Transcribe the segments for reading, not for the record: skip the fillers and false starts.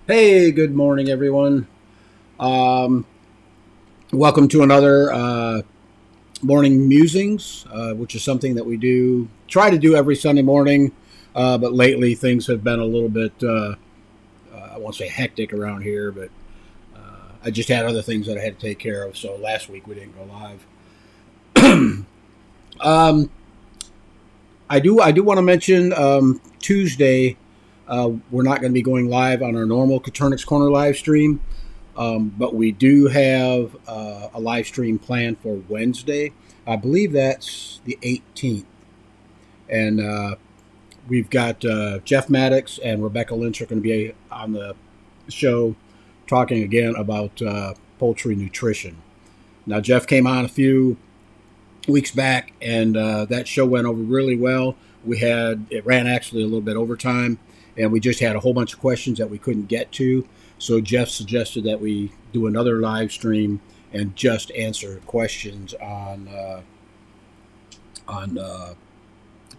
Hey, good morning, everyone. Um, Welcome to another morning musings, which is something that we try to do every Sunday morning. But lately, things have been a little bit, I won't say hectic around here, but I just had other things that I had to take care of. So last week we didn't go live. um, I do want to mention Tuesday. We're not going to be going live on our normal Coturnix Corner live stream. But we do have a live stream planned for Wednesday. I believe that's the 18th. And we've got Jeff Maddox and Rebecca Lynch are going to be on the show talking again about poultry nutrition. Now, Jeff came on a few weeks back, and that show went over really well. It ran actually a little bit over time, and we just had a whole bunch of questions that we couldn't get to. So Jeff suggested that we do another live stream and just answer questions on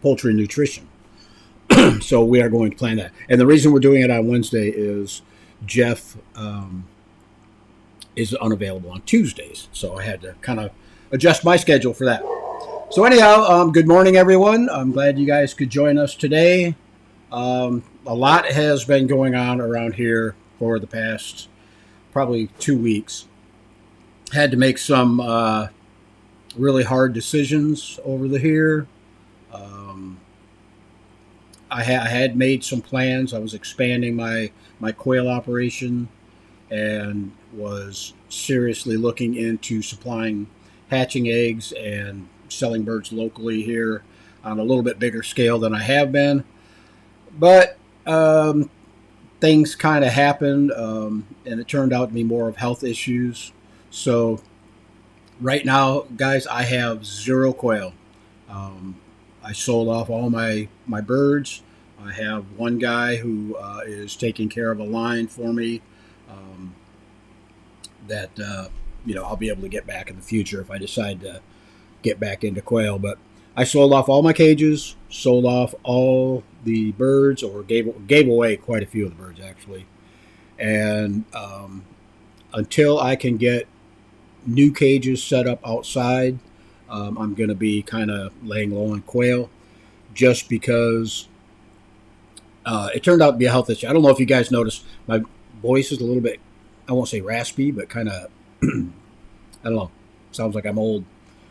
poultry nutrition. So we are going to plan that, and the reason we're doing it on Wednesday is Jeff is unavailable on Tuesdays, so I had to kind of adjust my schedule for that. So anyhow, good morning, everyone. I'm glad you guys could join us today. A lot has been going on around here for the past probably 2 weeks. Had to make some really hard decisions over the here. Um, I had made some plans. I was expanding my quail operation and was seriously looking into supplying hatching eggs and selling birds locally here on a little bit bigger scale than I have been. But things kind of happened, and it turned out to be more of health issues. So right now, guys, I have zero quail. Um, I sold off all my birds. I have one guy who is taking care of a line for me um, that I'll be able to get back in the future if I decide to get back into quail. But I sold off all my cages, sold off all the birds, or gave away quite a few of the birds actually. And until I can get new cages set up outside, I'm going to be kind of laying low on quail, just because it turned out to be a health issue. I don't know if you guys noticed, my voice is a little bit, I won't say raspy, but kind of, I don't know, sounds like I'm old.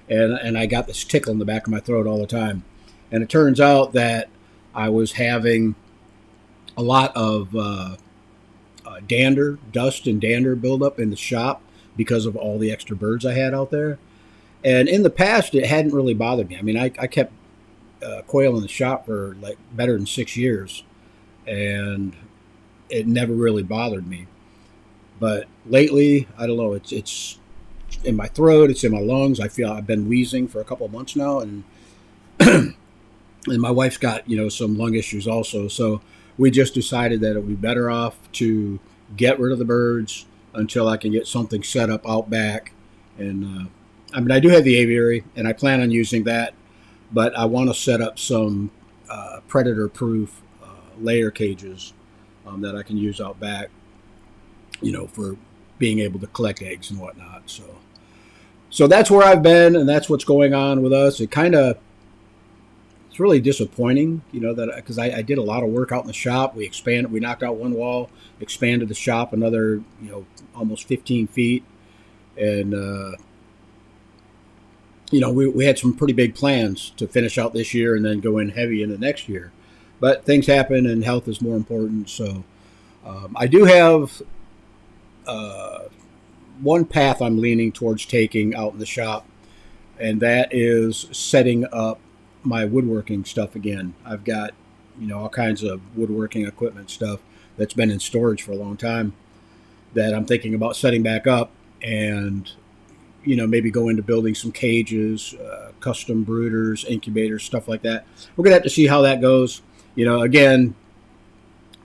And I got this tickle in the back of my throat all the time. And it turns out that I was having a lot of dust and dander buildup in the shop because of all the extra birds I had out there. And in the past, it hadn't really bothered me. I mean, I kept quail in the shop for like better than 6 years, and it never really bothered me. But lately, I don't know. It's in my throat. It's in my lungs. I feel I've been wheezing for a couple of months now, and and my wife's got some lung issues also. So we just decided that it would be better off to get rid of the birds until I can get something set up out back. And I mean, I do have the aviary, and I plan on using that, but I want to set up some predator-proof layer cages that I can use out back, for being able to collect eggs and whatnot. So that's where I've been, and that's what's going on with us. It's really disappointing, that because I did a lot of work out in the shop. We knocked out one wall, expanded the shop another, almost 15 feet, and we had some pretty big plans to finish out this year and then go in heavy into next year. But things happen, and health is more important. So I do have uh, one path I'm leaning towards taking out in the shop, and that is setting up my woodworking stuff again. I've got all kinds of woodworking equipment stuff that's been in storage for a long time that I'm thinking about setting back up, and maybe go into building some cages, custom brooders, incubators, stuff like that. We're gonna have to see how that goes. Again,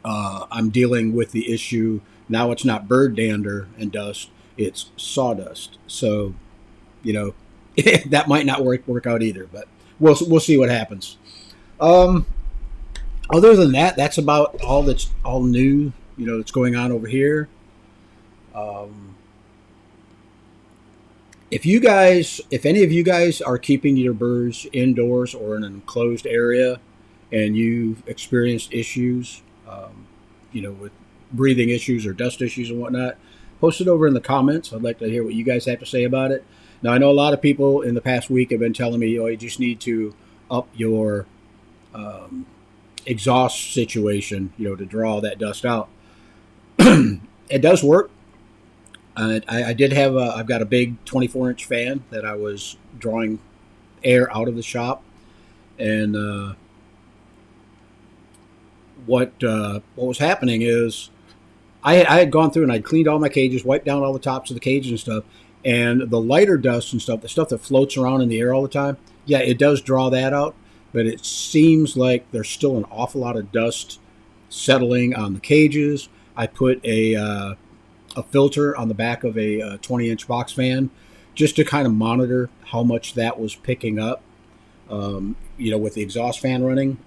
I'm dealing with the issue now. It's not bird dander and dust; it's sawdust. So, you know, that might not work out either. But we'll see what happens. Um, Other than that, that's about all that's all new that's going on over here. Um, if any of you guys are keeping your birds indoors or in an enclosed area, and you've experienced issues, with breathing issues or dust issues and whatnot, post it over in the comments. I'd like to hear what you guys have to say about it. Now, I know a lot of people in the past week have been telling me, you just need to up your exhaust situation, to draw that dust out. It does work. I did have I've got a big 24-inch fan that I was drawing air out of the shop, and what was happening is I had gone through and I'd cleaned all my cages, wiped down all the tops of the cages and stuff, and the lighter dust and stuff, the stuff that floats around in the air all the time, yeah, it does draw that out, but it seems like there's still an awful lot of dust settling on the cages. I put a filter on the back of a 20-inch box fan just to kind of monitor how much that was picking up, with the exhaust fan running.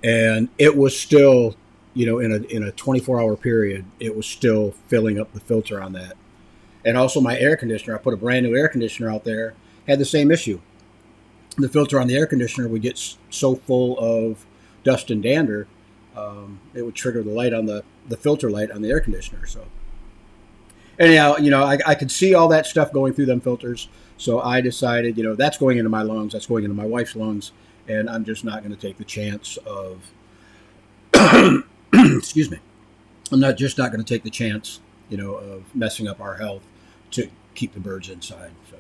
And it was still, in a 24-hour period, it was still filling up the filter on that. And also my air conditioner, I put a brand new air conditioner out there, had the same issue. The filter on the air conditioner would get so full of dust and dander, it would trigger the light on the filter light on the air conditioner. So anyhow, I could see all that stuff going through them filters. So I decided, that's going into my lungs, that's going into my wife's lungs, and I'm just not going to take the chance of, excuse me, I'm not going to take the chance, of messing up our health to keep the birds inside. So,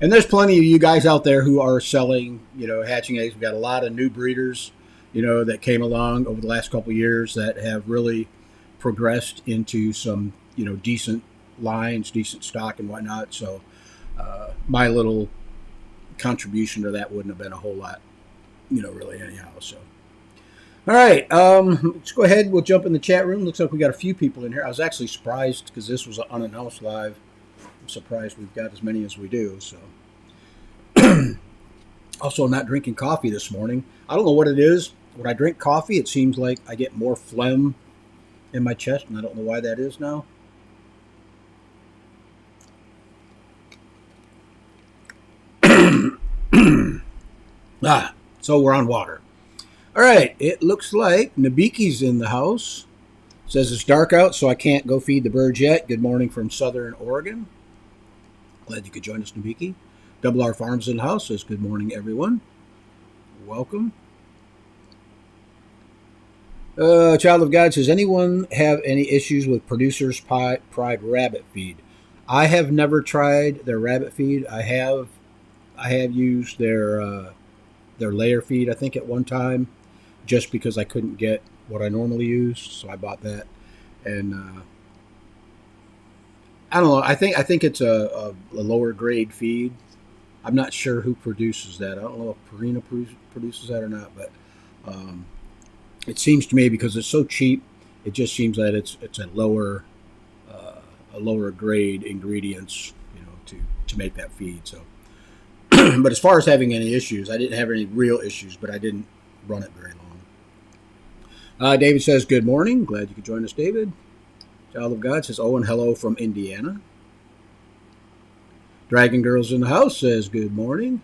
and there's plenty of you guys out there who are selling, hatching eggs. We've got a lot of new breeders, that came along over the last couple of years that have really progressed into some, decent lines, decent stock and whatnot. So my little contribution to that wouldn't have been a whole lot, really anyhow. So, all right, let's go ahead. We'll jump in the chat room. Looks like we got a few people in here. I was actually surprised because this was an unannounced live. I'm surprised we've got as many as we do. So, also, I'm not drinking coffee this morning. I don't know what it is. When I drink coffee, it seems like I get more phlegm in my chest, and I don't know why that is now. So we're on water. All right, it looks like Nabiki's in the house. Says it's dark out, so I can't go feed the birds yet. Good morning from Southern Oregon. Glad you could join us, Nabiki. Double R Farms in the house says good morning, everyone. Welcome. Child of God says, anyone have any issues with Producer's Pride rabbit feed? I have never tried their rabbit feed. I have used their layer feed, I think, at one time, just because I couldn't get what I normally use, so I bought that. And I don't know. I think it's a lower grade feed. I'm not sure who produces that. I don't know if Purina produces that or not, but it seems to me, because it's so cheap, it just seems that it's a lower grade ingredients, to make that feed. So, but as far as having any issues, I didn't have any real issues, but I didn't run it very long. David says good morning. Glad you could join us, David. Child of God says, oh, and hello from Indiana. Dragon Girls in the house says good morning.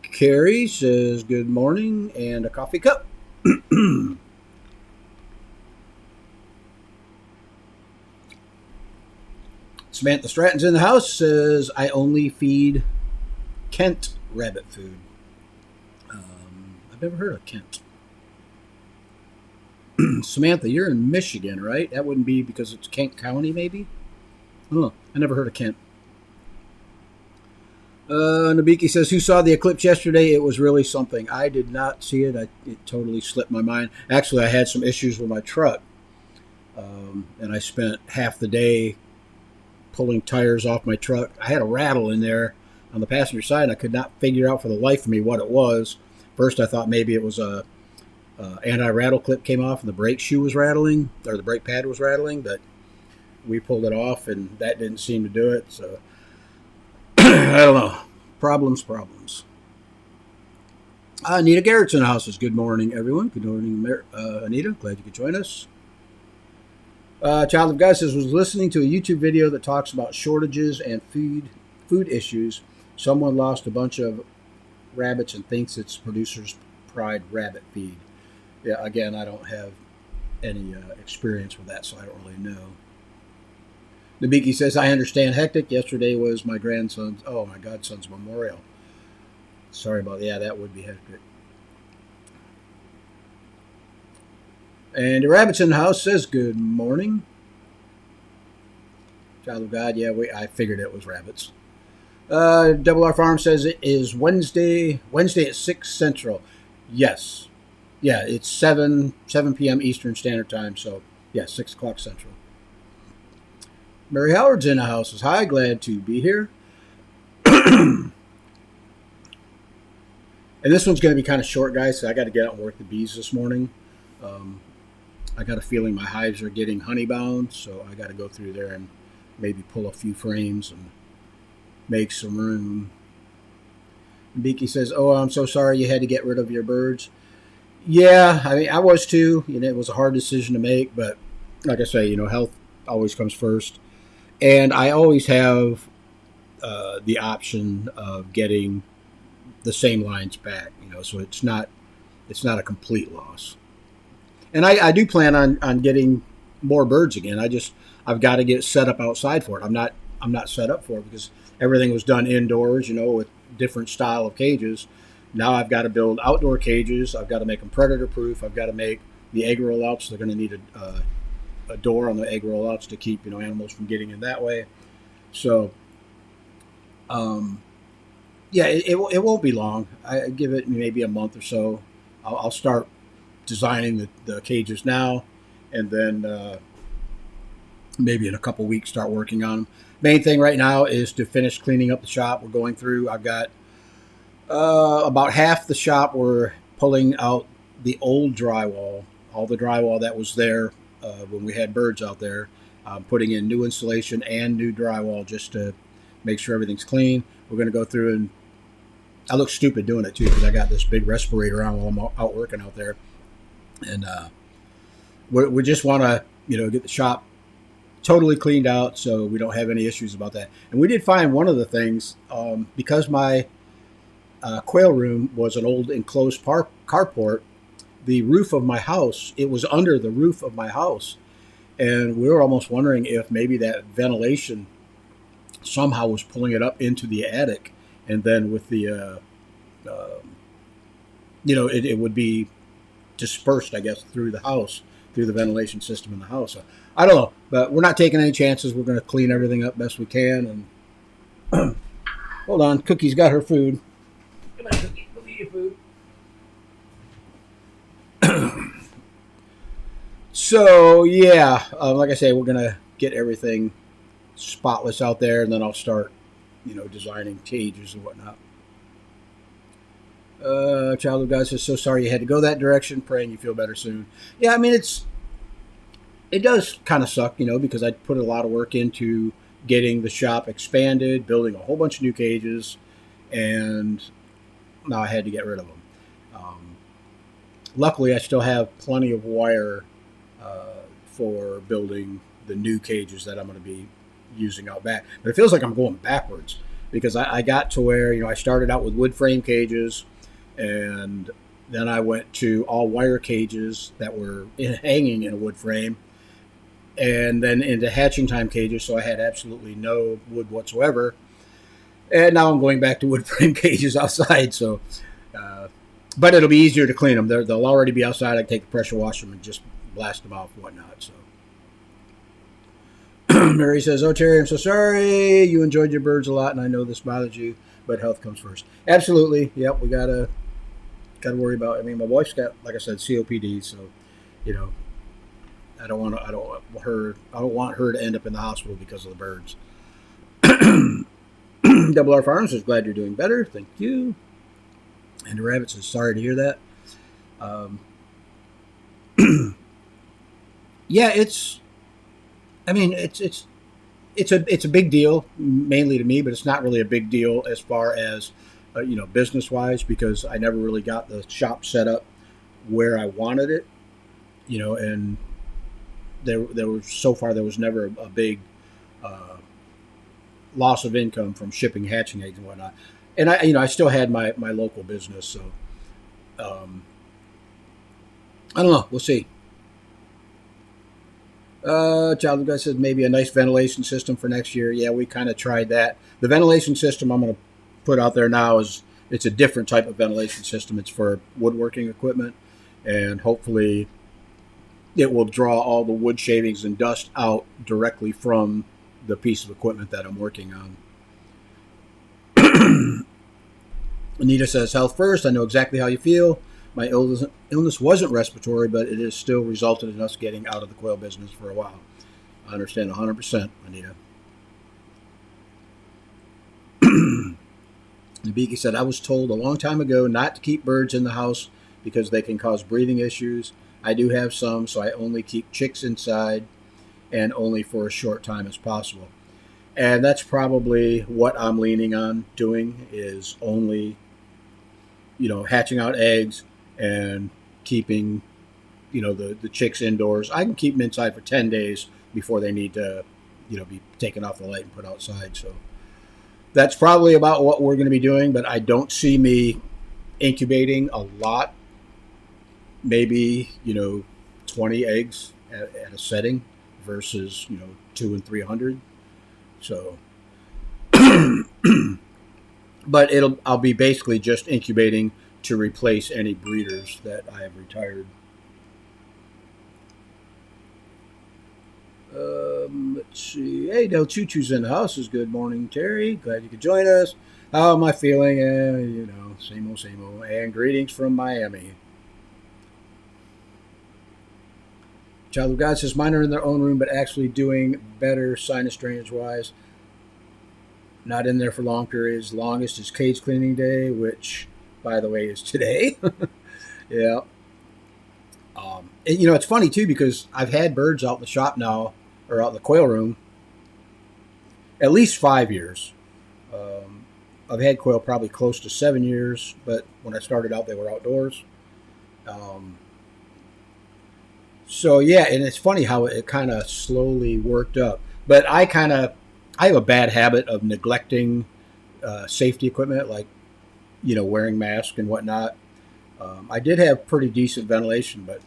Carrie says good morning and a coffee cup. Samantha Stratton's in the house says, I only feed Kent rabbit food. I've never heard of Kent. Samantha, you're in Michigan, right? That wouldn't be because it's Kent County, maybe? I don't know. I never heard of Kent. Nabiki says, who saw the eclipse yesterday? It was really something. I did not see it. It totally slipped my mind. Actually, I had some issues with my truck, and I spent half the day pulling tires off my truck. I had a rattle in there on the passenger side, and I could not figure out for the life of me what it was. First, I thought maybe it was a anti-rattle clip came off and the brake shoe was rattling, or the brake pad was rattling, but we pulled it off, and that didn't seem to do it, so I don't know. Problems. Anita Garrett's in the house. Good morning, everyone. Good morning, Anita. Glad you could join us. Child of God says, was listening to a YouTube video that talks about shortages and food issues. Someone lost a bunch of rabbits and thinks it's producer's pride rabbit feed. Yeah, again, I don't have any experience with that, so I don't really know. Nabiki says, I understand hectic. Yesterday was my godson's memorial. Sorry about that. Yeah, that would be hectic. And the rabbit's in the house says, good morning. Child of God, yeah, I figured it was rabbits. Double R Farm says it is Wednesday at 6 Central. Yes. Yeah, it's 7 p.m. Eastern Standard Time, so yeah, 6 o'clock Central. Mary Howard's in the house says, hi, glad to be here. And this one's going to be kind of short, guys, so I got to get out and work the bees this morning. I got a feeling my hives are getting honey bound, so I got to go through there and maybe pull a few frames and make some room. And Beaky says, oh, I'm so sorry you had to get rid of your birds. Yeah, I mean, I was too. It was a hard decision to make, but like I say, health always comes first. And I always have the option of getting the same lines back, so it's not a complete loss. And I do plan on getting more birds again. I've got to get set up outside for it. I'm not set up for it because everything was done indoors, with different style of cages. Now I've got to build outdoor cages. I've got to make them predator proof. I've got to make the egg rollouts. They're going to need a door on the egg rollouts to keep animals from getting in that way. So, yeah, it won't be long. I give it maybe a month or so. I'll start designing the cages now, and then maybe in a couple weeks start working on them. Main thing right now is to finish cleaning up the shop. We're going through. I've got about half the shop. We're pulling out the old drywall, all the drywall that was there when we had birds out there. Putting in new insulation and new drywall just to make sure everything's clean. We're going to go through, and I look stupid doing it too because I got this big respirator on while I'm out working out there. And we just want to, get the shop totally cleaned out so we don't have any issues about that. And we did find one of the things, because my quail room was an old enclosed carport, the roof of my house, it was under the roof of my house. And we were almost wondering if maybe that ventilation somehow was pulling it up into the attic. And then with the, it would be dispersed, I guess, through the house, through the ventilation system in the house. So, I don't know, but we're not taking any chances. We're going to clean everything up best we can. And hold on, Cookie's got her food. Come on, Cookie, go get your food. So yeah, like I say, we're going to get everything spotless out there, and then I'll start, designing cages and whatnot. Child of God says, so sorry you had to go that direction. Praying you feel better soon. Yeah, I mean, it does kind of suck, because I put a lot of work into getting the shop expanded, building a whole bunch of new cages, and now I had to get rid of them. Luckily, I still have plenty of wire for building the new cages that I'm going to be using out back. But it feels like I'm going backwards because I got to where, I started out with wood frame cages, and then I went to all wire cages that were hanging in a wood frame, and then into hatching time cages, so I had absolutely no wood whatsoever. And now I'm going back to wood frame cages outside. So, but it'll be easier to clean them. They'll already be outside. I can take the pressure wash them and just blast them off and whatnot. So, Mary says, "Oh Terry, I'm so sorry. You enjoyed your birds a lot, and I know this bothers you, but health comes first." Absolutely. Yep, we gotta worry about. I mean, my wife's got, like I said, COPD, so I don't want her to end up in the hospital because of the birds. Double R Farms is glad you're doing better. Thank you. And the rabbit says, sorry to hear that. Yeah, it's a big deal, mainly to me, but it's not really a big deal as far as business wise, because I never really got the shop set up where I wanted it, and there was so far there was never a big uh, loss of income from shipping hatching eggs and whatnot. And I still had my local business, so um, I don't know. We'll see. Child guy says maybe a nice ventilation system for next year. Yeah, we kind of tried that. The ventilation system I'm going to put out there now is it's a different type of ventilation system. It's for woodworking equipment, and hopefully it will draw all the wood shavings and dust out directly from the piece of equipment that I'm working on. Anita says, health first. I know exactly how you feel. My illness wasn't respiratory, but it has still resulted in us getting out of the quail business for a while. I understand 100%, Anita. Nabiki said, I was told a long time ago not to keep birds in the house because they can cause breathing issues. I do have some, so I only keep chicks inside and only for a short time as possible. And that's probably what I'm leaning on doing, is only, hatching out eggs and keeping, the chicks indoors. I can keep them inside for 10 days before they need to, be taken off the light and put outside. So that's probably about what we're going to be doing, but I don't see me incubating a lot. Maybe, 20 eggs at a setting versus, 200 and 300. So, but I'll be basically just incubating to replace any breeders that I have retired. Let's see. Hey, Del Choo Choo's in the house. Good morning, Terry. Glad you could join us. How am I feeling? Same old, same old. And greetings from Miami. Child of God says, mine are in their own room, but actually doing better sinus drainage wise. Not in there for long periods. Longest is cage cleaning day, which, by the way, is today. Yeah. And, it's funny, too, because I've had birds out in the shop now, or out in the quail room, at least 5 years. I've had quail probably close to 7 years, but when I started out, they were outdoors. So, yeah, and it's funny how it kind of slowly worked up. But I have a bad habit of neglecting safety equipment, like, wearing masks and whatnot. I did have pretty decent ventilation, but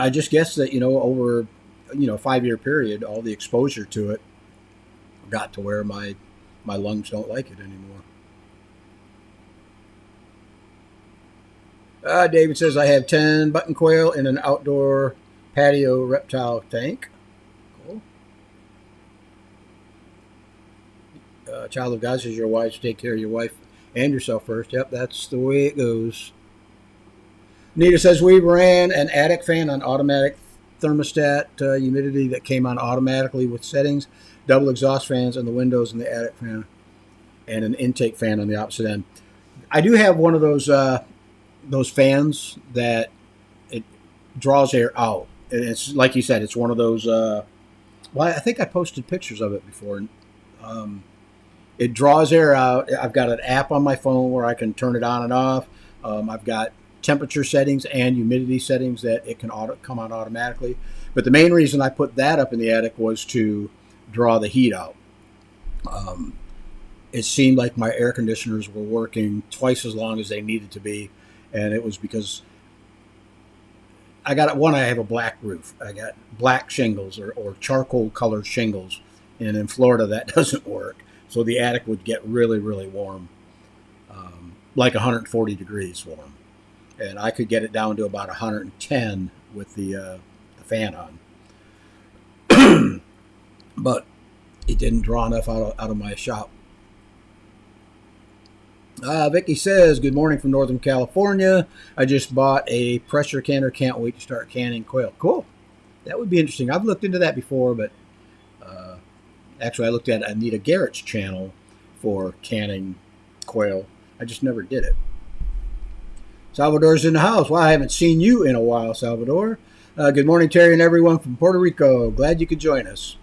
I just guess that, over, a 5-year period, all the exposure to it got to where my lungs don't like it anymore. David says, I have 10 button quail in an outdoor patio reptile tank. Cool. Child of God says, your wife, take care of your wife and yourself first. Yep, that's the way it goes. Nita says, we ran an attic fan on automatic thermostat humidity that came on automatically with settings, double exhaust fans on the windows in the attic fan, and an intake fan on the opposite end. I do have one of those fans that it draws air out. And it's like you said, it's one of those. I think I posted pictures of it before. It draws air out. I've got an app on my phone where I can turn it on and off. I've got temperature settings and humidity settings that it can come on automatically. But the main reason I put that up in the attic was to draw the heat out. It seemed like my air conditioners were working twice as long as they needed to be, and it was because I have a black roof. I got black shingles or charcoal colored shingles, and in Florida that doesn't work. So the attic would get really, really warm, like 140 degrees warm. And I could get it down to about 110 with the fan on. But it didn't draw enough out of my shop. Vicky says, good morning from Northern California. I just bought a pressure canner. Can't wait to start canning quail. Cool. That would be interesting. I've looked into that before, but actually I looked at Anita Garrett's channel for canning quail. I just never did it. Salvador's in the house. Well, I haven't seen you in a while, Salvador. Good morning, Terry and everyone from Puerto Rico. Glad you could join us.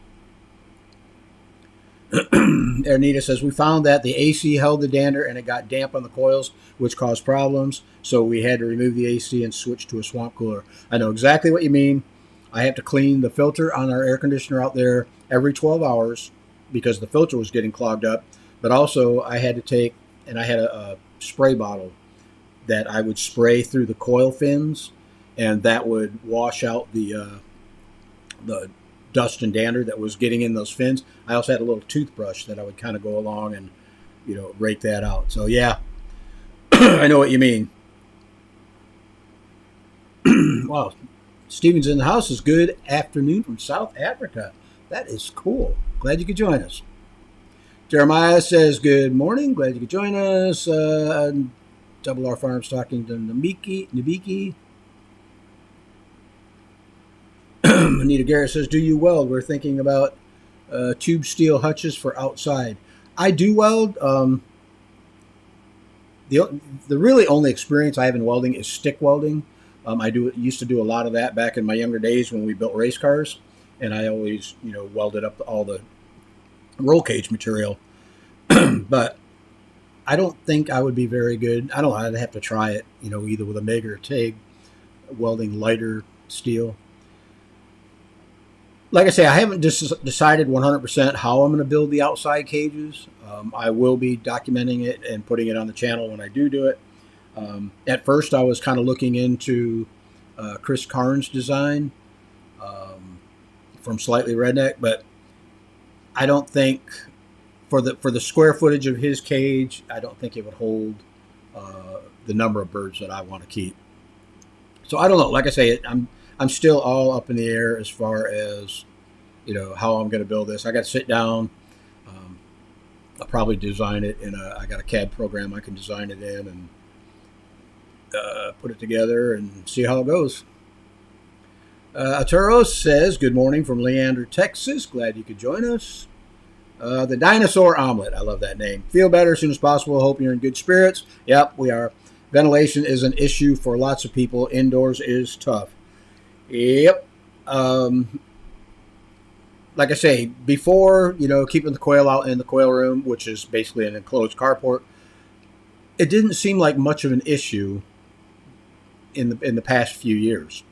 Ernita says, we found that the AC held the dander and it got damp on the coils, which caused problems. So we had to remove the AC and switch to a swamp cooler. I know exactly what you mean. I have to clean the filter on our air conditioner out there every 12 hours because the filter was getting clogged up. But also I had to take, and I had a spray bottle that I would spray through the coil fins, and that would wash out the dust and dander that was getting in those fins. I also had a little toothbrush that I would kind of go along and, rake that out. So yeah, I know what you mean. Wow. Steven's in the house. Is good afternoon from South Africa. That is cool. Glad you could join us. Jeremiah says, good morning. Glad you could join us. Double R Farms talking to Nabiki. Anita Garrett says, do you weld? We're thinking about tube steel hutches for outside. I do weld. The really only experience I have in welding is stick welding. I used to do a lot of that back in my younger days when we built race cars, and I always, welded up all the roll cage material. But I don't think I would be very good. I don't know. I'd have to try it, either with a MIG or a TIG, welding lighter steel. Like I say, I haven't decided 100% how I'm going to build the outside cages. I will be documenting it and putting it on the channel when I do it. At first, I was kind of looking into Chris Karn's design from Slightly Redneck, but I don't think for the square footage of his cage, I don't think it would hold the number of birds that I want to keep. So I don't know. Like I say, I'm still all up in the air as far as how I'm going to build this. I got to sit down. I'll probably design it I got a CAD program I can design it in and put it together and see how it goes. Arturo says, good morning from Leander, Texas. Glad you could join us. The Dinosaur Omelet. I love that name. Feel better as soon as possible. Hope you're in good spirits. Yep, we are. Ventilation is an issue for lots of people. Indoors is tough. Yep. Like I say, before, keeping the quail out in the quail room, which is basically an enclosed carport, it didn't seem like much of an issue in the past few years.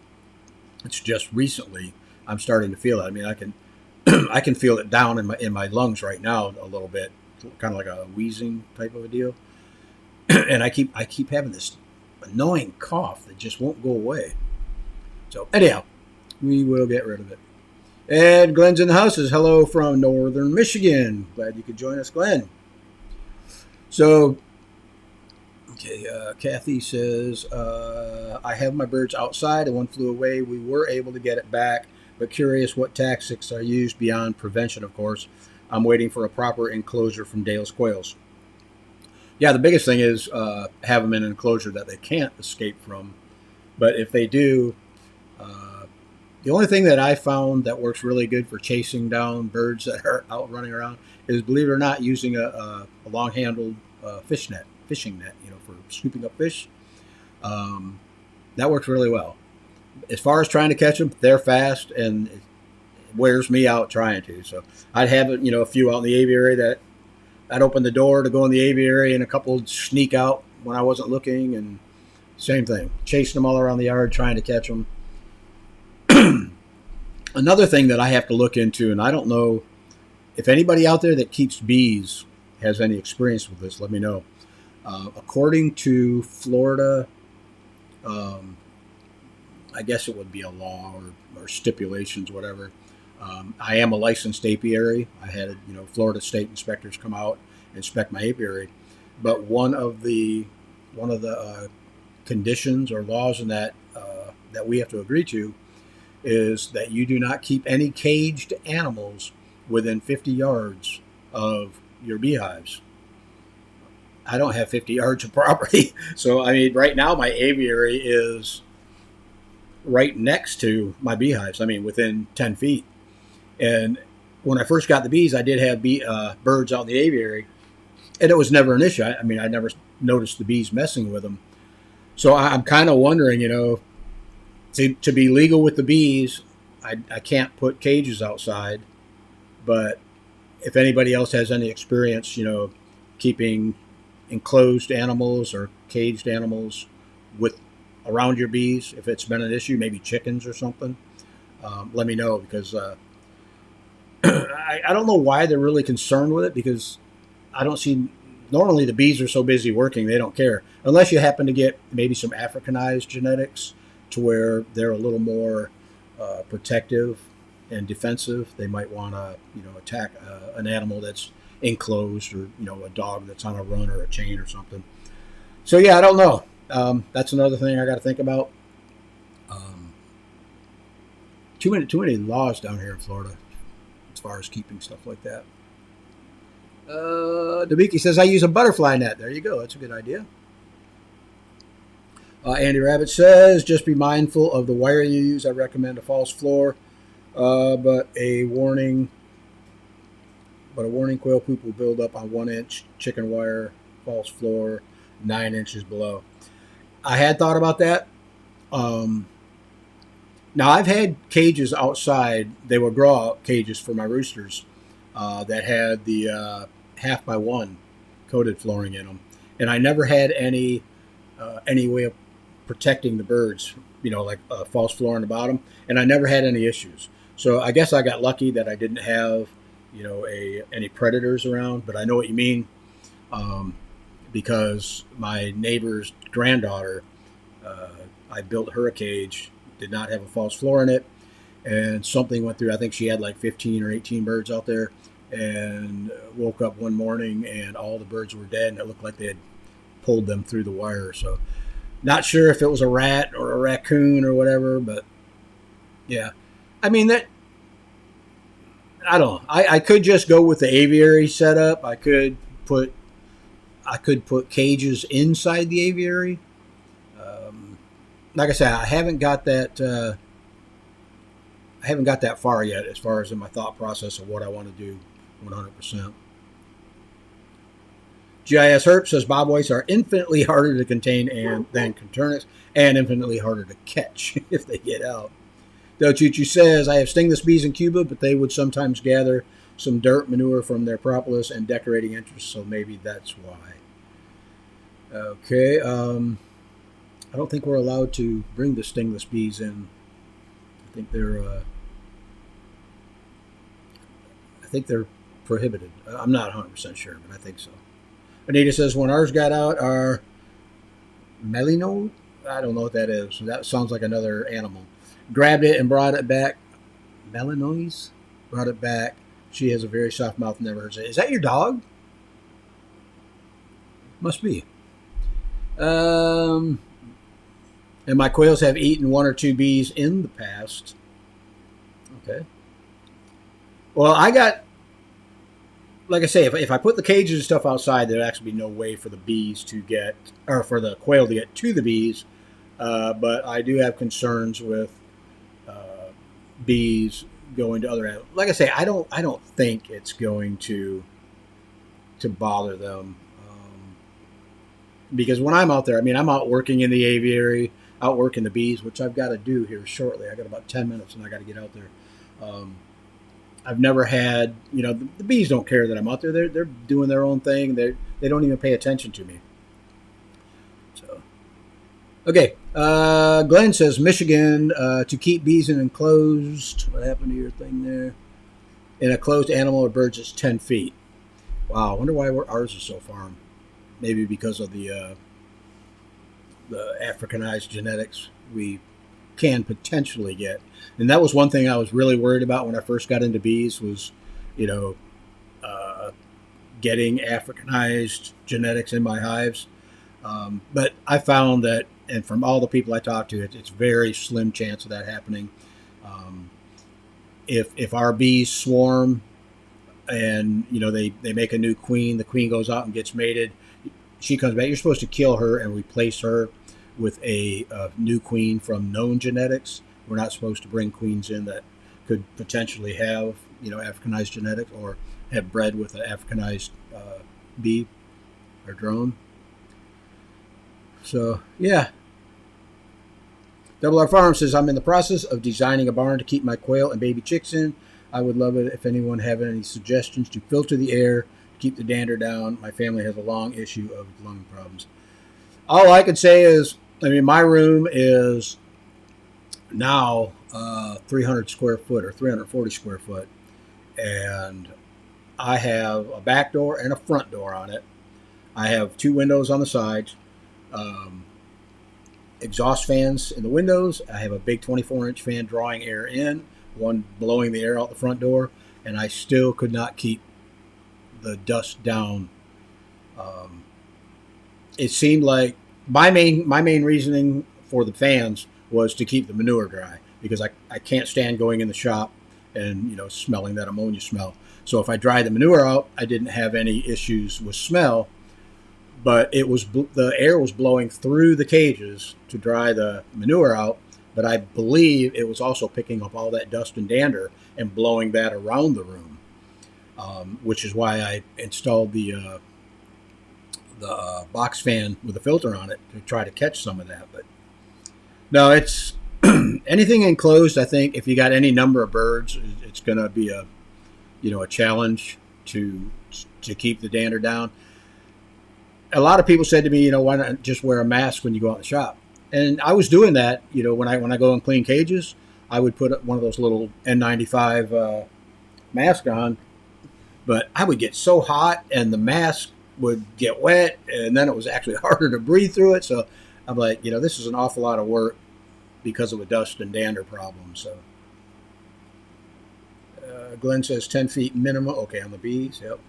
It's just recently I'm starting to feel it. I mean, I can I can feel it down in my lungs right now a little bit, kind of like a wheezing type of a deal. And I keep having this annoying cough that just won't go away. So anyhow, we will get rid of it. And Glenn's in the house. Says hello from northern Michigan. Glad you could join us, Glenn. So, okay, Kathy says, I have my birds outside and one flew away. We were able to get it back, but curious what tactics are used beyond prevention, of course. I'm waiting for a proper enclosure from Dale's Quails. Yeah, the biggest thing is have them in an enclosure that they can't escape from. But if they do, the only thing that I found that works really good for chasing down birds that are out running around is, believe it or not, using a long-handled fishing net, for scooping up fish. That works really well. As far as trying to catch them, they're fast, and it wears me out trying to. So I'd have a few out in the aviary that I'd open the door to go in the aviary, and a couple would sneak out when I wasn't looking, and same thing, chasing them all around the yard trying to catch them. Another thing that I have to look into, and I don't know if anybody out there that keeps bees has any experience with this, let me know. According to Florida, I guess it would be a law or stipulations, whatever. I am a licensed apiary. I had Florida state inspectors come out and inspect my apiary, but one of the conditions or laws in that that we have to agree to is that you do not keep any caged animals within 50 yards of your beehives. I don't have 50 yards of property. So, I mean, right now my aviary is right next to my beehives. I mean, within 10 feet. And when I first got the bees, I did have birds out in the aviary, and it was never an issue. I mean, I never noticed the bees messing with them. So I'm kind of wondering, to be legal with the bees, I can't put cages outside, but if anybody else has any experience, keeping enclosed animals or caged animals with around your bees, if it's been an issue, maybe chickens or something, let me know, because I don't know why they're really concerned with it, because I don't see. Normally, the bees are so busy working, they don't care. Unless you happen to get maybe some Africanized genetics to where they're a little more protective and defensive. They might want to, attack an animal that's enclosed, or, a dog that's on a run or a chain or something. So, yeah, I don't know. That's another thing I got to think about. Too many laws down here in Florida as far as keeping stuff like that. Dabiki says, I use a butterfly net. There you go. That's a good idea. Andy Rabbit says, just be mindful of the wire you use. I recommend a false floor, but a warning quail poop will build up on 1 inch chicken wire, false floor, 9 inches below. I had thought about that. Now, I've had cages outside. They were grow-out cages for my roosters that had the 1/2x1 coated flooring in them, and I never had any way of protecting the birds, like a false floor on the bottom, and I never had any issues. So I guess I got lucky that I didn't have, any predators around. But I know what you mean, because my neighbor's granddaughter, I built her a cage, did not have a false floor in it, and something went through. I think she had like 15 or 18 birds out there, and woke up one morning and all the birds were dead, and it looked like they had pulled them through the wire. So not sure if it was a rat or a raccoon or whatever, but yeah. I mean, that, I don't know. I could just go with the aviary setup. I could put cages inside the aviary. Like I said, I haven't got that far yet, as far as in my thought process of what I want to do 100%. GIS Herp says bobwhites are infinitely harder to contain than Coturnix, and infinitely harder to catch if they get out. Though Chuchu says, I have stingless bees in Cuba, but they would sometimes gather some dirt manure from their propolis and decorating interests, so maybe that's why. Okay, I don't think we're allowed to bring the stingless bees in. I think they're prohibited. I'm not 100% sure, but I think so. Anita says, when ours got out, our melino, I don't know what that is. That sounds like another animal. Grabbed it and brought it back. Melinoise? Brought it back. She has a very soft mouth, never heard it. Is that your dog? Must be. And my quails have eaten 1 or 2 bees in the past. Okay. Well, I got, like I say, if I put the cages and stuff outside, there'd actually be no way for the bees to get, or for the quail to get to the bees. But I do have concerns with bees going to other animals. Like I say, I don't think it's going to bother them, because when I'm out there, I mean, I'm out working in the aviary, out working the bees, which I've got to do here shortly. I got about 10 minutes, and I got to get out there. I've never had, the bees don't care that I'm out there. They're doing their own thing. They don't even pay attention to me. So, okay. Glenn says, Michigan, to keep bees in enclosed. What happened to your thing there? In a closed animal or birds, it's 10 feet. Wow. I wonder why ours is so farm. Maybe because of the Africanized genetics we can potentially get. And that was one thing I was really worried about when I first got into bees was, getting Africanized genetics in my hives. But I found that, and from all the people I talked to, it's very slim chance of that happening. If our bees swarm and, they make a new queen, the queen goes out and gets mated, she comes back. You're supposed to kill her and replace her with a new queen from known genetics. We're not supposed to bring queens in that could potentially have, Africanized genetics or have bred with an Africanized bee or drone. So, yeah. Double R Farm says, I'm in the process of designing a barn to keep my quail and baby chicks in. I would love it if anyone have any suggestions to filter the air, keep the dander down. My family has a long issue of lung problems. All I could say is, I mean, my room is now 300 square foot or 340 square foot, and I have a back door and a front door on it. I have two windows on the sides, um, exhaust fans in the windows. I have a big 24-inch fan drawing air in, one blowing the air out the front door, and I still could not keep the dust down. Um, it seemed like my main reasoning for the fans was to keep the manure dry because I can't stand going in the shop and smelling that ammonia smell. So if I dried the manure out, I didn't have any issues with smell, but the air was blowing through the cages to dry the manure out. But I believe it was also picking up all that dust and dander and blowing that around the room, which is why I installed the box fan with a filter on it to try to catch some of that. But no, it's anything enclosed. I think if you got any number of birds, it's going to be a challenge to keep the dander down. A lot of people said to me, why not just wear a mask when you go out in the shop? And I was doing that. When I go and clean cages, I would put one of those little N95 mask on, but I would get so hot and the mask would get wet, and then it was actually harder to breathe through it. So I'm like, this is an awful lot of work because of a dust and dander problem. So Glenn says 10 feet minimum. Okay, on the bees. Yep.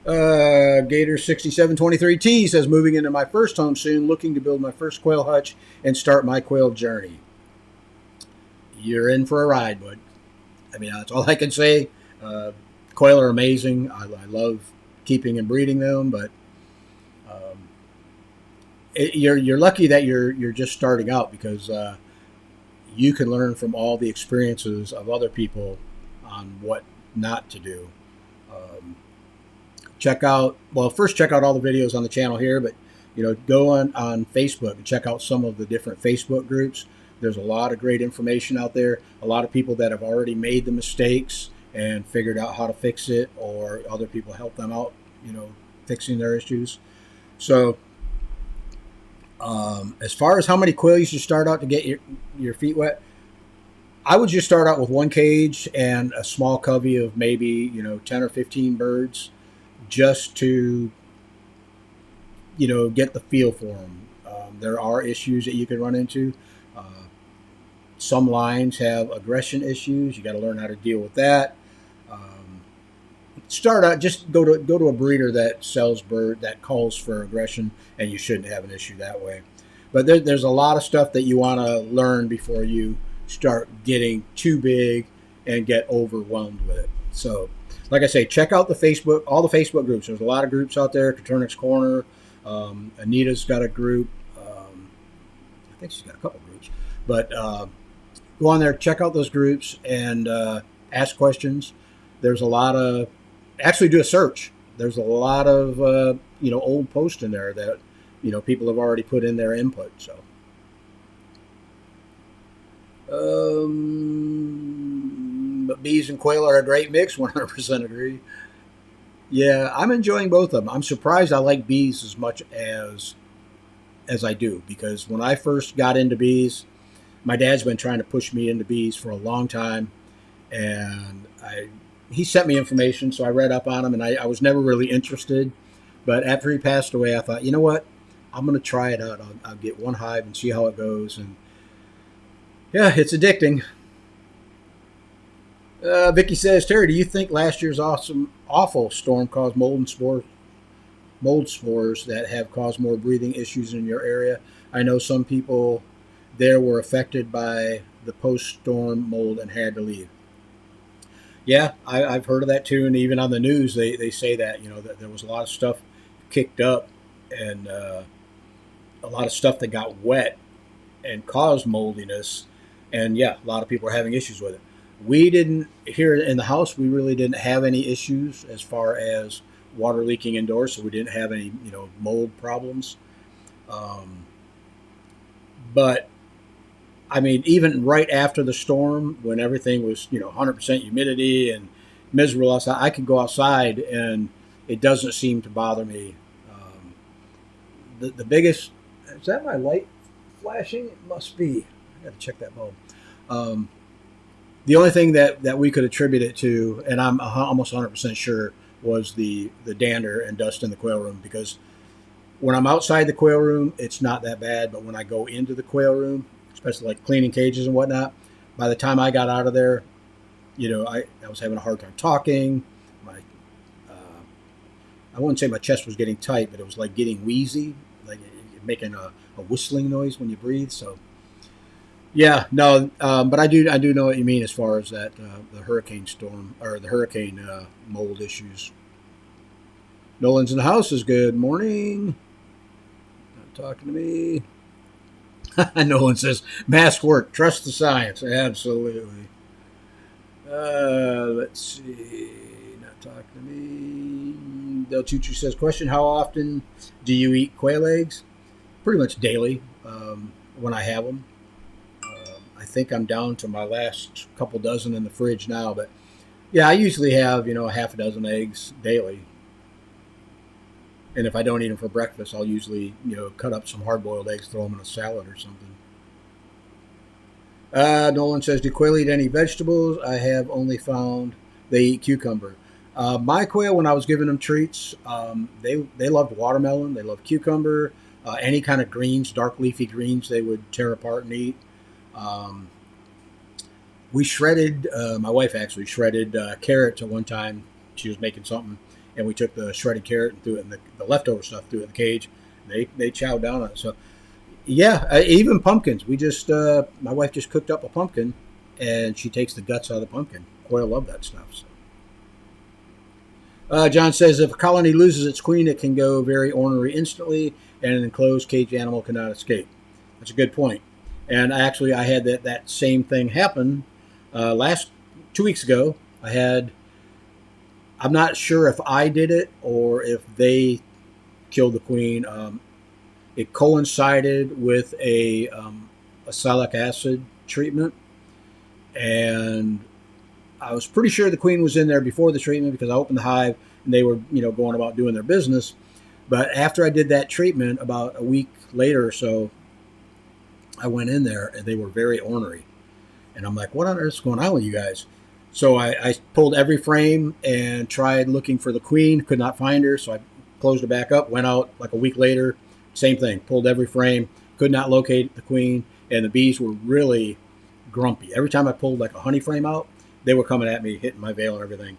Gator 6723T says, moving into my first home soon, looking to build my first quail hutch and start my quail journey. You're in for a ride, bud. I mean, that's all I can say. Quail are amazing. I love keeping and breeding them, but you're lucky that you're just starting out because you can learn from all the experiences of other people on what not to do. First check out all the videos on the channel here, but go on Facebook and check out some of the different Facebook groups. There's a lot of great information out there. A lot of people that have already made the mistakes and figured out how to fix it, or other people help them out, fixing their issues. So as far as how many quail you should start out to get your feet wet, I would just start out with one cage and a small covey of maybe 10 or 15 birds, just to get the feel for them. There are issues that you can run into. Some lines have aggression issues. You got to learn how to deal with that. Start out, just go to a breeder that sells bird that calls for aggression, and you shouldn't have an issue that way. But there's a lot of stuff that you want to learn before you start getting too big and get overwhelmed with it. So, like I say, check out all the Facebook groups. There's a lot of groups out there. Coturnix Corner. Anita's got a group. I think she's got a couple groups. But go on there, check out those groups, and ask questions. There's a lot of, actually do a search. There's a lot of old posts in there that people have already put in their input. So. But bees and quail are a great mix. 100% agree. Yeah, I'm enjoying both of them. I'm surprised I like bees as much as I do, because when I first got into bees, my dad's been trying to push me into bees for a long time, and he sent me information, so I read up on them, and I was never really interested. But after he passed away, I thought, you know what? I'm going to try it out. I'll get one hive and see how it goes. And yeah, it's addicting. Vicky says, Terry, do you think last year's awful storm caused mold spores that have caused more breathing issues in your area? I know some people there were affected by the post-storm mold and had to leave. Yeah, I've heard of that too, and even on the news they say that that there was a lot of stuff kicked up, and a lot of stuff that got wet and caused moldiness, and yeah, a lot of people are having issues with it. We didn't, here in the house, we really didn't have any issues as far as water leaking indoors, so we didn't have any mold problems. But I mean, even right after the storm, when everything was 100% humidity and miserable outside, I could go outside and it doesn't seem to bother me. The biggest, is that my light flashing? It must be. I got to check that bulb. Um, the only thing that we could attribute it to, and I'm almost 100% sure, was the dander and dust in the quail room, because when I'm outside the quail room, it's not that bad. But when I go into the quail room, especially like cleaning cages and whatnot, by the time I got out of there, I was having a hard time talking. My, I wouldn't say my chest was getting tight, but it was like getting wheezy, like making a whistling noise when you breathe. So, yeah, no, but I do know what you mean as far as that the hurricane storm or the hurricane mold issues. Nolan's in the house is good morning. Not talking to me. Nolan says mask work. Trust the science. Absolutely. Let's see. Not talking to me. Del Chuchu says, question, how often do you eat quail eggs? Pretty much daily when I have them. I think I'm down to my last couple dozen in the fridge now. But, yeah, I usually have, a half a dozen eggs daily. And if I don't eat them for breakfast, I'll usually, cut up some hard-boiled eggs, throw them in a salad or something. Nolan says, do quail eat any vegetables? I have only found they eat cucumber. My quail, when I was giving them treats, they loved watermelon. They loved cucumber. Any kind of greens, dark leafy greens, they would tear apart and eat. We shredded, my wife actually shredded carrots at one time. She was making something. And we took the shredded carrot and threw it in the leftover stuff, threw it in the cage. They chowed down on it. So, yeah, even pumpkins. We just, my wife just cooked up a pumpkin, and she takes the guts out of the pumpkin. Quail love that stuff. So. John says, if a colony loses its queen, it can go very ornery instantly, and an enclosed cage animal cannot escape. That's a good point. And actually, I had that same thing happen 2 weeks ago. I'm not sure if I did it or if they killed the queen. It coincided with a salicylic acid treatment, and I was pretty sure the queen was in there before the treatment because I opened the hive and they were, going about doing their business. But after I did that treatment, about a week later or so, I went in there and they were very ornery, and I'm like, "What on earth is going on with you guys?" So I pulled every frame and tried looking for the queen. Could not find her, so I closed it back up. Went out like a week later, same thing. Pulled every frame, could not locate the queen, and the bees were really grumpy. Every time I pulled like a honey frame out, they were coming at me, hitting my veil and everything.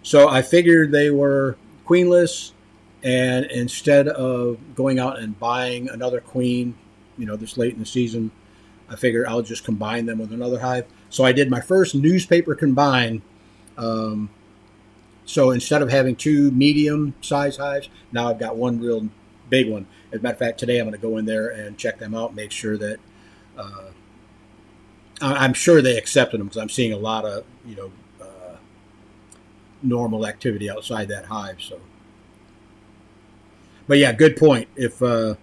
So I figured they were queenless, and instead of going out and buying another queen, this late in the season, I figured I'll just combine them with another hive. So I did my first newspaper combine. So instead of having two medium size hives, now I've got one real big one. As a matter of fact, today I'm going to go in there and check them out, make sure that I'm sure they accepted them, because I'm seeing a lot of normal activity outside that hive. So, but yeah, good point. If the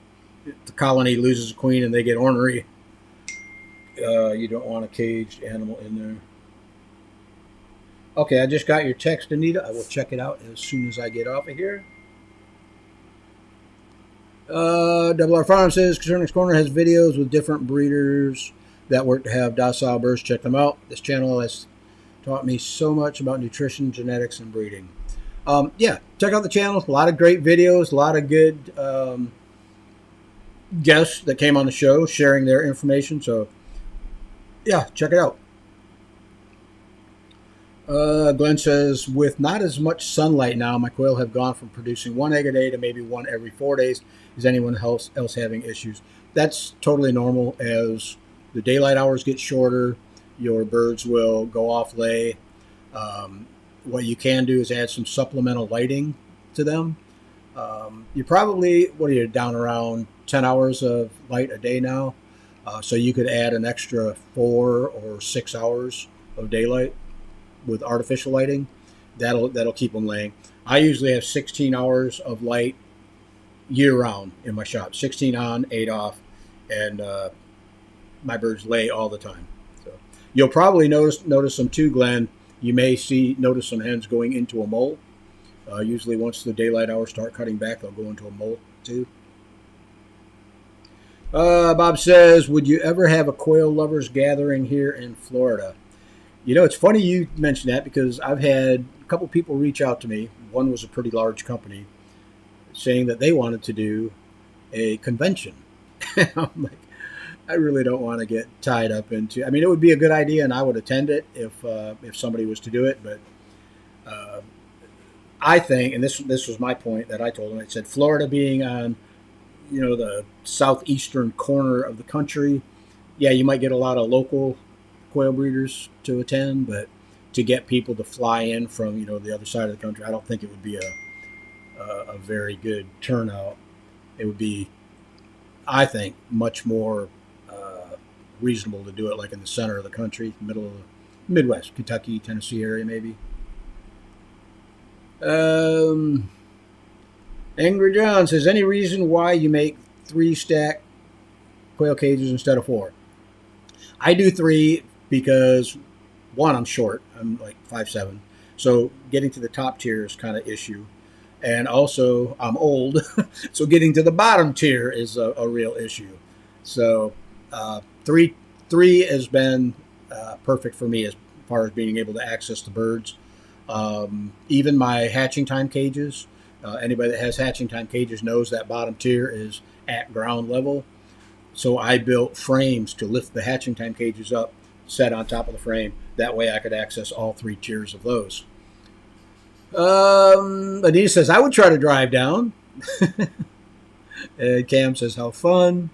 colony loses a queen and they get ornery, you don't want a caged animal in there. Okay, I just got your text, Anita. I will check it out as soon as I get off of here. Double R Farm says, Coturnix Corner has videos with different breeders that work to have docile birds. Check them out. This channel has taught me so much about nutrition, genetics, and breeding. Yeah, check out the channel. A lot of great videos, a lot of good guests that came on the show sharing their information. So, yeah, check it out. Glenn says, with not as much sunlight now, my quail have gone from producing one egg a day to maybe one every 4 days. Is anyone else having issues? That's totally normal. As the daylight hours get shorter, your birds will go off lay. What you can do is add some supplemental lighting to them. You probably, down around 10 hours of light a day now. So you could add an extra 4 or 6 hours of daylight with artificial lighting. That'll keep them laying. I usually have 16 hours of light year round in my shop. 16 on, 8 off, and my birds lay all the time. So you'll probably notice them too, Glenn. You may notice some hens going into a mold. Usually once the daylight hours start cutting back, they'll go into a mold too. Bob says, would you ever have a quail lovers gathering here in Florida? It's funny you mentioned that because I've had a couple people reach out to me. One was a pretty large company saying that they wanted to do a convention. I'm like, I really don't want to get tied up into. I mean, it would be a good idea, and I would attend it if somebody was to do it. But I think, and this was my point that I told them. I said Florida being on, the southeastern corner of the country, yeah, you might get a lot of local quail breeders to attend, but to get people to fly in from the other side of the country, I don't think it would be a very good turnout. It would be, I think, much more reasonable to do it like in the center of the country, middle of the Midwest, Kentucky, Tennessee area maybe. Angry John says, any reason why you make 3 stack quail cages instead of 4? I do 3 because, one, I'm short. I'm like 5'7", so getting to the top tier is kind of issue. And also, I'm old, so getting to the bottom tier is a real issue. So, 3 has been perfect for me as far as being able to access the birds. Even my hatching time cages, anybody that has hatching time cages knows that bottom tier is at ground level. So I built frames to lift the hatching time cages up, set on top of the frame. That way I could access all 3 tiers of those. Anita says, I would try to drive down. And Cam says, how fun.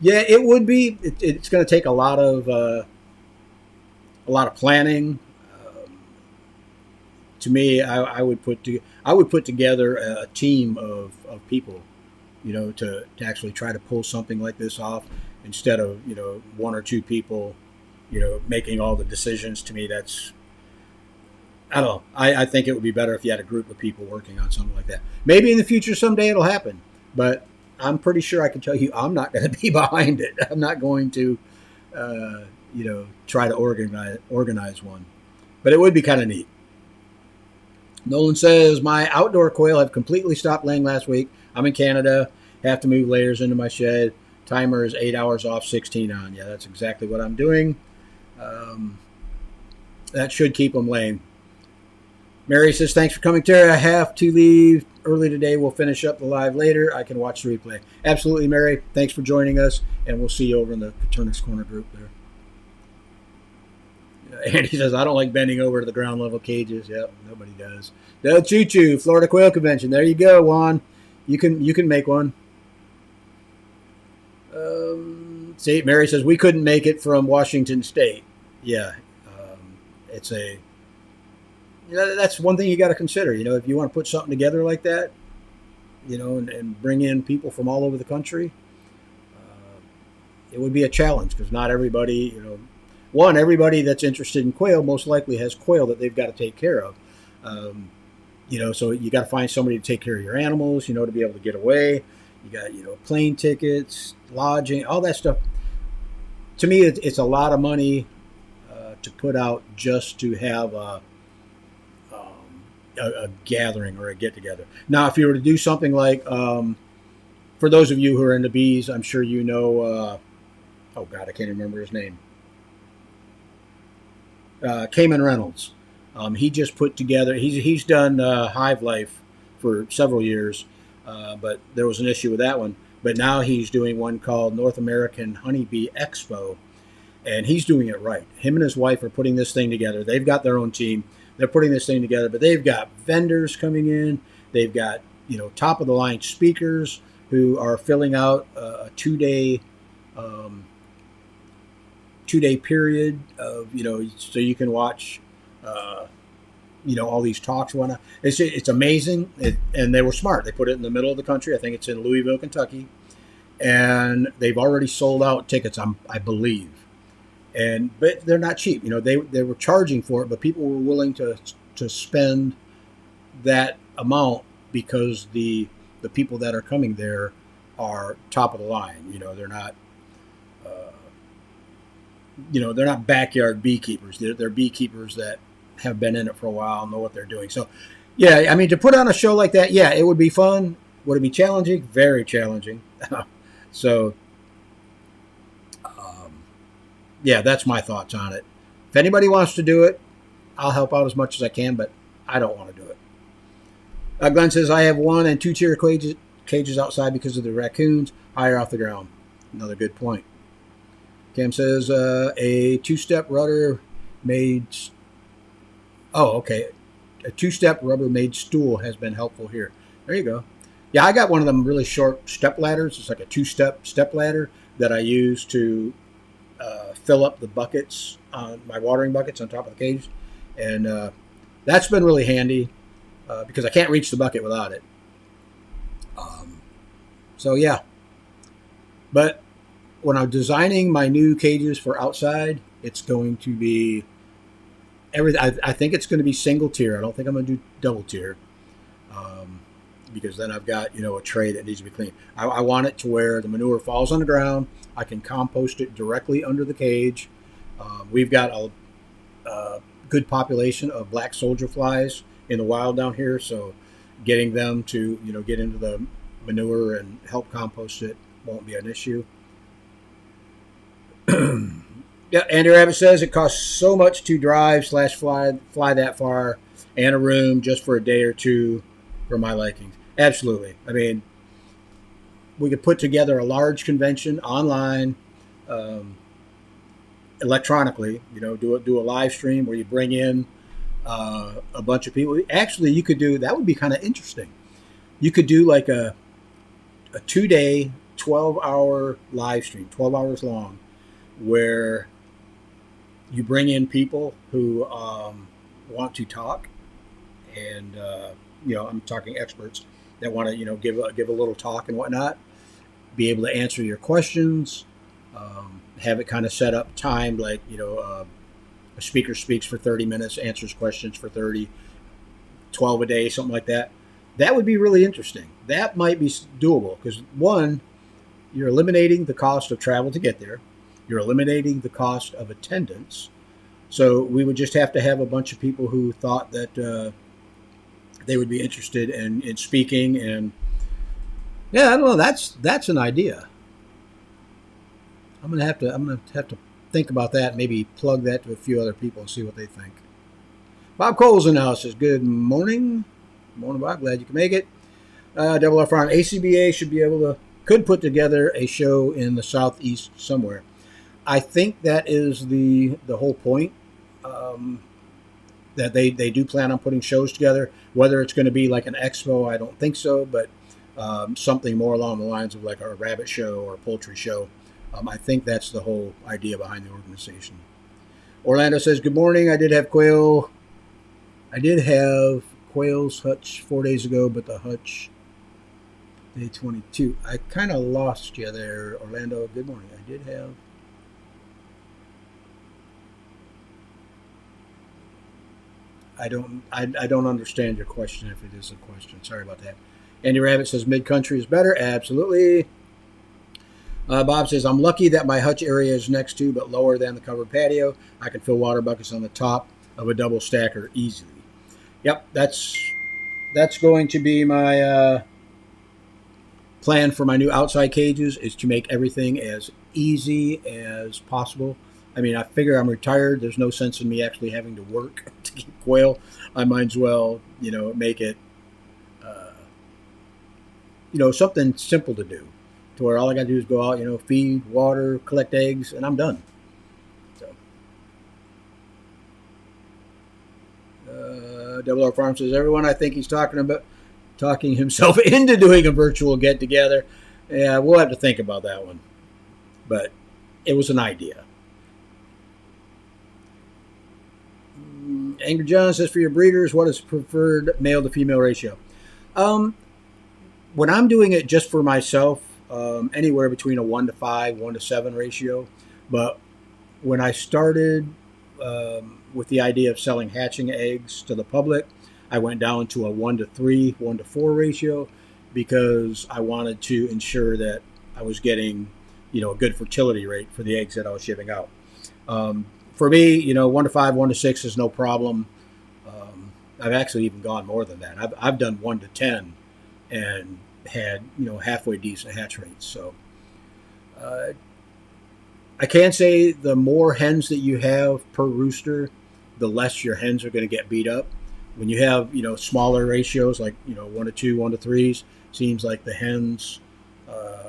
Yeah, it would be. It's going to take a lot of planning. To me, I would put together a team of people, to actually try to pull something like this off instead of 1 or 2 people, making all the decisions. To me, that's, I don't know. I think it would be better if you had a group of people working on something like that. Maybe in the future someday it'll happen, but I'm pretty sure I can tell you I'm not going to be behind it. I'm not going to, try to organize one, but it would be kind of neat. Nolan says, my outdoor quail have completely stopped laying last week. I'm in Canada, have to move layers into my shed. Timer is 8 hours off, 16 on. Yeah, that's exactly what I'm doing. That should keep them laying. Mary says, thanks for coming, Terry. I have to leave early today. We'll finish up the live later. I can watch the replay. Absolutely, Mary. Thanks for joining us, and we'll see you over in the Coturnix Corner group there. Andy says, I don't like bending over to the ground level cages. Yep, nobody does. Del Choo Choo, Florida Quail Convention. There you go, Juan. You can make one. See, Mary says, we couldn't make it from Washington State. Yeah, it's a... that's one thing you got to consider. If you want to put something together like that, and bring in people from all over the country, it would be a challenge because not everybody, everybody that's interested in quail most likely has quail that they've got to take care of. So you got to find somebody to take care of your animals, to be able to get away. You got, plane tickets, lodging, all that stuff. To me, it's a lot of money to put out just to have a gathering or a get-together. Now, if you were to do something like, for those of you who are into bees, I'm sure you know, oh God, I can't remember his name. Cayman Reynolds. He just put together, he's done Hive Life for several years, but there was an issue with that one. But now he's doing one called North American Honeybee Expo, and he's doing it right. Him and his wife are putting this thing together. They've got their own team. They're putting this thing together, but they've got vendors coming in. They've got, top of the line speakers who are filling out a 2-day period of, so you can watch, all these talks and whatnot. It's amazing. And they were smart. They put it in the middle of the country. I think it's in Louisville, Kentucky. And they've already sold out tickets, I believe. But they're not cheap. They were charging for it, but people were willing to spend that amount because the people that are coming there are top of the line. They're not they're not backyard beekeepers. They're beekeepers that have been in it for a while, know what they're doing. So, yeah, I mean, to put on a show like that, yeah, it would be fun. Would it be challenging? Very challenging. So, yeah, that's my thoughts on it. If anybody wants to do it, I'll help out as much as I can, but I don't want to do it. Glenn says, I have 1 and 2 tier cages outside because of the raccoons higher off the ground. Another good point. Cam says, a 2-step rudder made... Oh, okay. A 2-step Rubbermaid stool has been helpful here. There you go. Yeah, I got one of them really short step ladders. It's like a 2-step step ladder that I use to fill up the buckets, my watering buckets on top of the cage. And that's been really handy because I can't reach the bucket without it. So, yeah. But when I'm designing my new cages for outside, it's going to be everything. I think it's going to be single tier. I don't think I'm going to do double tier because then I've got a tray that needs to be cleaned. I want it to where the manure falls on the ground. I can compost it directly under the cage. We've got a good population of black soldier flies in the wild down here, so getting them to get into the manure and help compost it won't be an issue. Yeah, Andy Rabbit says it costs so much to drive / fly that far and a room just for a day or two for my likings. Absolutely. I mean, we could put together a large convention online, electronically. Do a live stream where you bring in a bunch of people. Actually, you could do that. Would be kind of interesting. You could do like a 2-day, 12-hour live stream, 12 hours long, where you bring in people who want to talk, and I'm talking experts that want to give a little talk and whatnot, be able to answer your questions, have it kind of set up timed, like a speaker speaks for 30 minutes, answers questions for 30, 12 a day, something like that. That would be really interesting. That might be doable because, one, you're eliminating the cost of travel to get there. You're eliminating the cost of attendance. So we would just have to have a bunch of people who thought that they would be interested in speaking. And yeah, I don't know. That's an idea. I'm gonna have to think about that. Maybe plug that to a few other people and see what they think. Bob Coles in the house says, "Good morning, morning, Bob. Glad you can make it." Double R Farm ACBA could put together a show in the southeast somewhere. I think that is the whole point, that they do plan on putting shows together. Whether it's going to be like an expo, I don't think so, but something more along the lines of like a rabbit show or a poultry show. I think that's the whole idea behind the organization. Orlando says, "Good morning. I did have quail's hutch 4 days ago, but the hutch day 22. I kind of lost you there, Orlando. Good morning. I did have." I don't understand your question if it is a question. Sorry about that. Andy Rabbit says mid-country is better. Absolutely. Bob says, "I'm lucky that my hutch area is next to but lower than the covered patio. I can fill water buckets on the top of a double stacker easily." Yep, that's going to be my plan for my new outside cages, is to make everything as easy as possible. I mean, I figure I'm retired. There's no sense in me actually having to work to keep quail. I might as well, make it, something simple to do, to where all I got to do is go out, feed, water, collect eggs, and I'm done. So, Double R Farm says, "Everyone, I think he's talking himself into doing a virtual get together." Yeah, we'll have to think about that one, but it was an idea. Angry John says, "For your breeders, what is preferred male to female ratio?" When I'm doing it just for myself, anywhere between a 1-to-5, 1-to-7 ratio. But when I started with the idea of selling hatching eggs to the public, I went down to a 1-to-3, 1-to-4 ratio because I wanted to ensure that I was getting, a good fertility rate for the eggs that I was shipping out. For me, 1 to 5, 1 to 6 is no problem. I've actually even gone more than that. I've done 1 to 10 and had halfway decent hatch rates. So I can say the more hens that you have per rooster, the less your hens are going to get beat up. When you have smaller ratios like 1 to 2, 1 to 3s, seems like the hens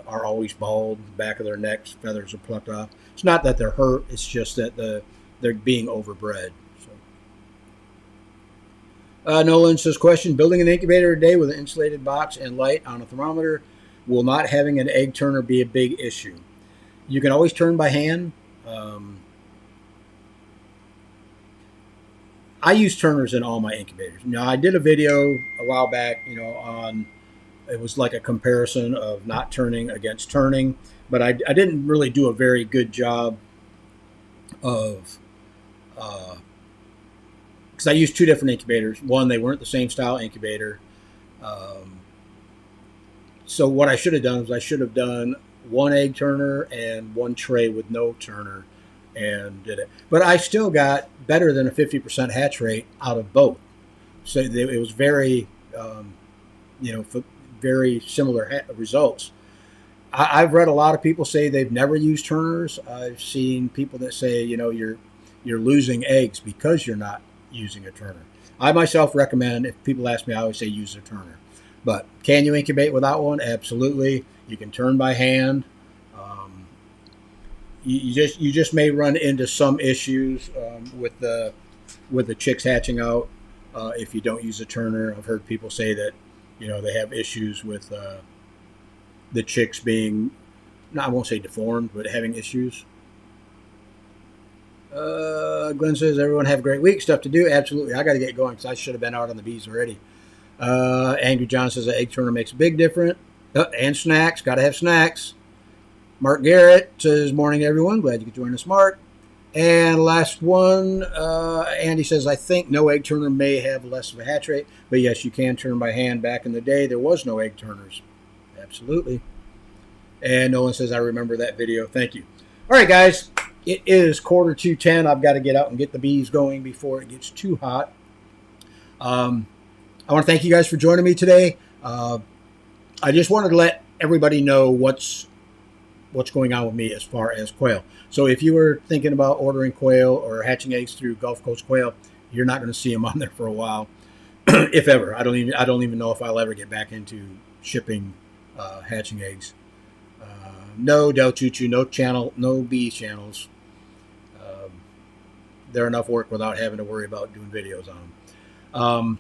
are always bald. The back of their necks, feathers are plucked off. It's not that they're hurt. It's just that they're being overbred. So. Nolan says, question, building an incubator a day with an insulated box and light on a thermometer, will not having an egg turner be a big issue? You can always turn by hand. I use turners in all my incubators. Now, I did a video a while back, on, it was like a comparison of not turning against turning, but I didn't really do a very good job of, because I used 2 different incubators. One, they weren't the same style incubator. So what I should have done was I should have done 1 egg turner and 1 tray with no turner and did it. But I still got better than a 50% hatch rate out of both. So it was very, very similar results. I've read a lot of people say they've never used turners. I've seen people that say, you're losing eggs because you're not using a turner. I myself recommend, if people ask me, I always say use a turner. But can you incubate without one? Absolutely. You can turn by hand. You just may run into some issues with the chicks hatching out if you don't use a turner. I've heard people say that they have issues with the chicks being, I won't say deformed, but having issues. Glenn says, everyone have a great week. Stuff to do. Absolutely. I got to get going because I should have been out on the bees already. Angry John says the egg turner makes a big difference. And snacks. Got to have snacks. Mark Garrett says, morning, everyone. Glad you could join us, Mark. And last one, Andy says, I think no egg turner may have less of a hatch rate, but yes, you can turn by hand. Back in the day, there was no egg turners. Absolutely. And Nolan says, I remember that video. Thank you. All right, guys. It is 9:45. I've got to get out and get the bees going before it gets too hot. I want to thank you guys for joining me today. I just wanted to let everybody know what's going on with me as far as quail. So if you were thinking about ordering quail or hatching eggs through Gulf Coast Quail, you're not going to see them on there for a while, if ever. I don't even know if I'll ever get back into shipping hatching eggs. No Del Chuchu, no bee channels. They're enough work without having to worry about doing videos on them.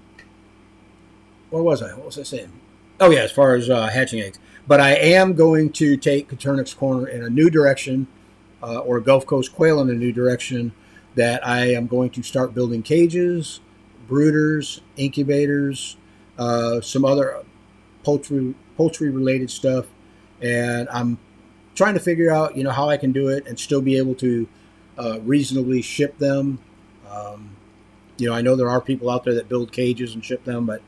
Where was I? What was I saying? Oh yeah, as far as hatching eggs. But I am going to take Coturnix Corner in a new direction, or Gulf Coast Quail in a new direction, that I am going to start building cages, brooders, incubators, some other poultry-related stuff. And I'm trying to figure out, how I can do it and still be able to reasonably ship them. I know there are people out there that build cages and ship them, but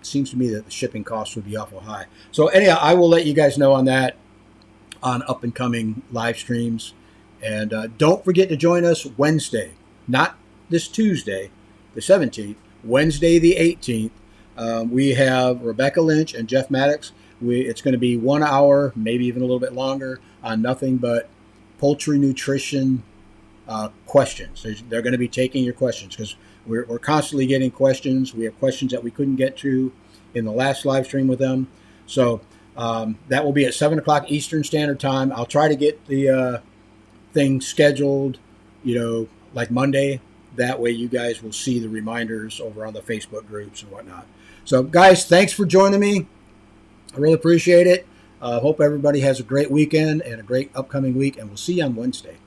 seems to me that the shipping costs would be awful high. So anyhow, I will let you guys know on that on up and coming live streams. And don't forget to join us Wednesday, not this Tuesday, the 17th, Wednesday the 18th. We have Rebecca Lynch and Jeff Maddox. It's going to be 1 hour, maybe even a little bit longer, on nothing but poultry nutrition questions. They're going to be taking your questions because we're constantly getting questions. We have questions that we couldn't get to in the last live stream with them. So that will be at 7 o'clock Eastern Standard Time. I'll try to get the thing scheduled, like Monday. That way you guys will see the reminders over on the Facebook groups and whatnot. So, guys, thanks for joining me. I really appreciate it. Hope everybody has a great weekend and a great upcoming week, and we'll see you on Wednesday.